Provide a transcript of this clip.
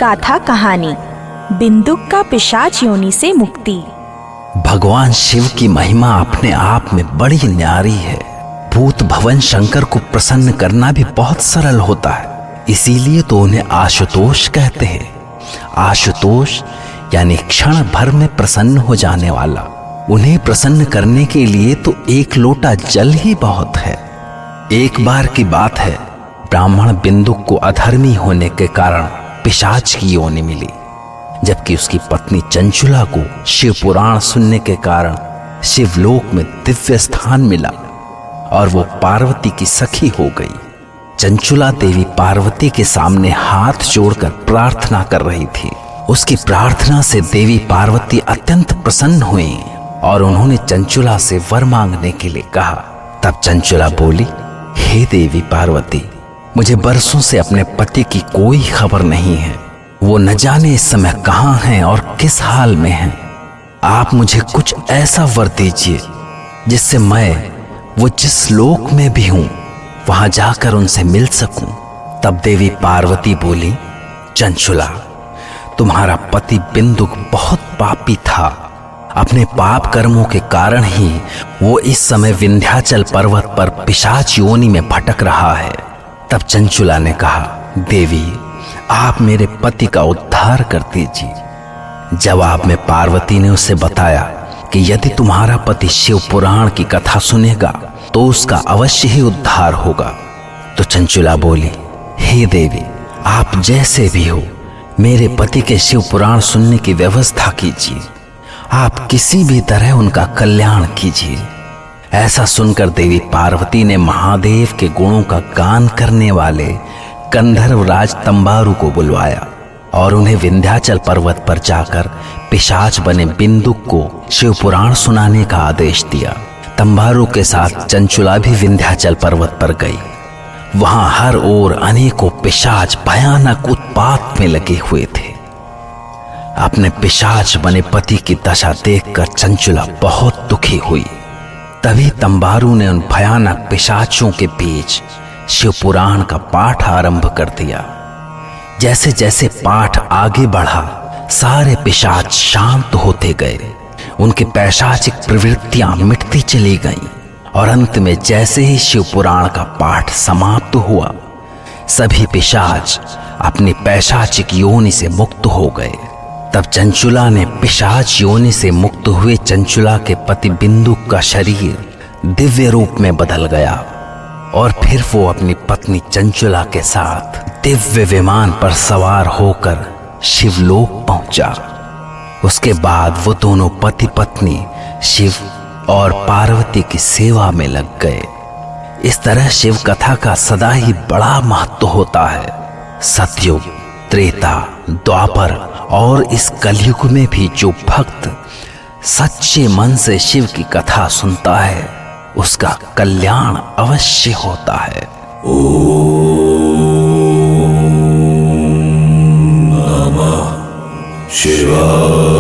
गाथा कहानी बिंदुक का पिशाच योनि से मुक्ति। भगवान शिव की महिमा अपने आप में बड़ी न्यारी है। भूत भवन शंकर को प्रसन्न करना भी बहुत सरल होता है, इसीलिए तो उन्हें आशुतोष कहते हैं। आशुतोष यानी क्षण भर में प्रसन्न हो जाने वाला। उन्हें प्रसन्न करने के लिए तो एक लोटा जल ही बहुत है। एक बार की बात है, ब्राह्मण बिंदुक को अधर्मी होने के कारण पिशाच की योनि मिली, जबकि उसकी पत्नी चंचुला को शिव पुराण सुनने के कारण शिवलोक में दिव्य स्थान मिला और वो पार्वती की सखी हो गई। चंचुला देवी पार्वती के सामने हाथ जोड़कर प्रार्थना कर रही थी। उसकी प्रार्थना से देवी पार्वती अत्यंत प्रसन्न हुई और उन्होंने चंचुला से वर मांगने के लिए कहा। तब चंचुला बोली, हे देवी पार्वती, मुझे बरसों से अपने पति की कोई खबर नहीं है। वो न जाने इस समय कहाँ हैं और किस हाल में हैं। आप मुझे कुछ ऐसा वर दीजिए जिससे मैं वो जिस लोक में भी हूं वहां जाकर उनसे मिल सकूं। तब देवी पार्वती बोली, चंचुला, तुम्हारा पति बिंदुक बहुत पापी था। अपने पाप कर्मों के कारण ही वो इस समय विंध्याचल पर्वत पर पिशाच योनि में भटक रहा है। तब चंचुला ने कहा, देवी, आप मेरे पति का उद्धार कर दीजिए। जवाब में पार्वती ने उसे बताया कि यदि तुम्हारा पति शिव पुराण की कथा सुनेगा तो उसका अवश्य ही उद्धार होगा। तो चंचुला बोली, हे देवी, आप जैसे भी हो मेरे पति के शिव पुराण सुनने की व्यवस्था कीजिए। आप किसी भी तरह उनका कल्याण कीजिए। ऐसा सुनकर देवी पार्वती ने महादेव के गुणों का गान करने वाले गंधर्व राज तंबारू को बुलवाया और उन्हें विंध्याचल पर्वत पर जाकर पिशाच बने बिंदुक को शिव पुराण सुनाने का आदेश दिया। तंबारू के साथ चंचुला भी विंध्याचल पर्वत पर गई। वहां हर ओर अनेकों पिशाच भयानक उत्पात में लगे हुए थे। अपने पिशाच बने पति की दशा देखकर चंचुला बहुत दुखी हुई। तभी तंबारू ने उन भयानक पिशाचों के बीच शिव पुराण का पाठ आरंभ कर दिया। जैसे जैसे पाठ आगे बढ़ा, सारे पिशाच शांत होते गए। उनकी पैशाचिक प्रवृत्तियां मिटती चली गईं और अंत में जैसे ही शिव पुराण का पाठ समाप्त हुआ, सभी पिशाच अपनी पैशाचिक योनि से मुक्त हो गए। तब चंचुला ने पिशाच योनि से मुक्त हुए चंचुला के पति बिंदुक का शरीर दिव्य रूप में बदल गया और फिर वो अपनी पत्नी चंचुला के साथ दिव्य विमान पर सवार होकर शिवलोक पहुंचा। उसके बाद वो दोनों पति पत्नी शिव और पार्वती की सेवा में लग गए। इस तरह शिव कथा का सदा ही बड़ा महत्व होता है। सतयुग, त्रेता, द्वापर और इस कलयुग में भी जो भक्त सच्चे मन से शिव की कथा सुनता है उसका कल्याण अवश्य होता है। ओम नमः शिवाय।